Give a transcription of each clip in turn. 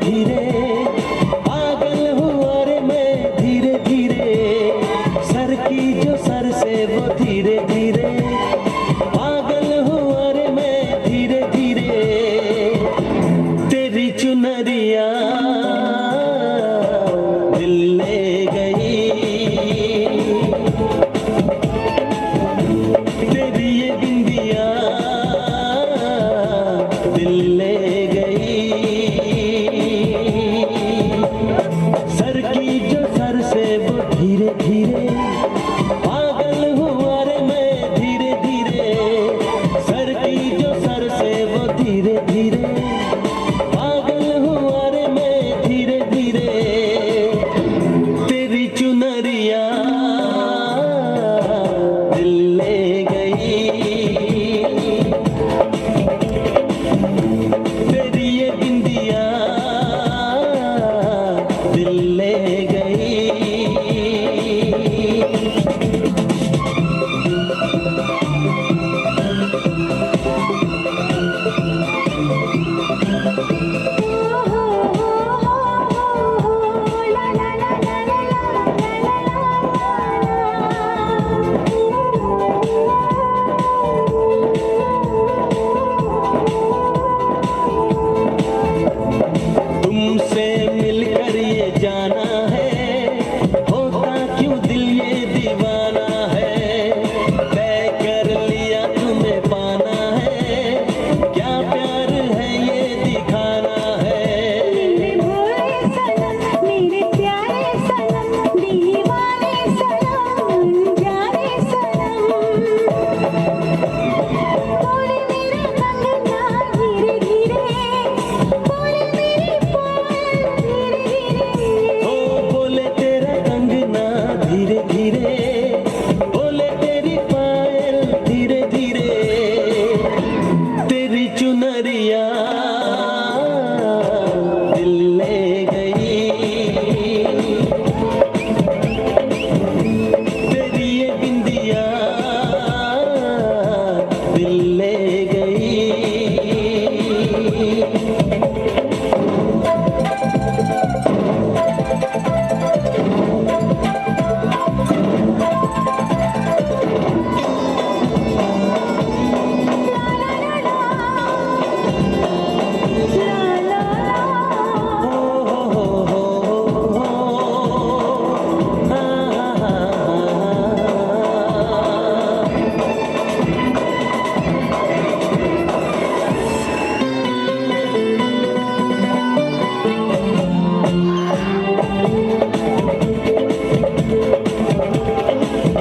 धीरे पागल हुआ रे मैं धीरे धीरे सर की जो सर से वो धीरे धीरे पागल हुआ रे मैं धीरे धीरे तेरी चुनरिया दिल ले गई तेरी ये बिंदिया दिल ले गई सर की जो सर से वो धीरे धीरे पागल हुआ रे मैं धीरे धीरे सर की जो सर से वो धीरे धीरे पागल हुआ रे मैं धीरे धीरे तेरी चुनरिया दिल ले गई तेरी ये बिंदिया दिल ले गई तुमसे मिलकर ये जाना है होता क्यों दिल ये दीवाना है तय कर लिया तुम्हें पाना है क्या प्यार है ये दिखाना है मेरे भोले सनम मेरे प्यारे सनम दीवाने सनम जाने सनम बोले मेरा कंगना धीरे धीरे बोले मेरी पायल धीरे धीरे ओ बोले तेरा कंगना धीरे धीरे बोले तेरी पायल धीरे धीरे तेरी चुनरिया दिल ले गई तेरी ये बिंदिया दिल ले गई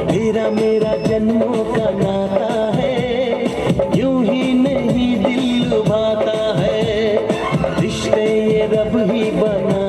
तेरा मेरा जन्मों का नाता है यूं ही नहीं दिल लुभाता है रिश्ते ये रब ही बना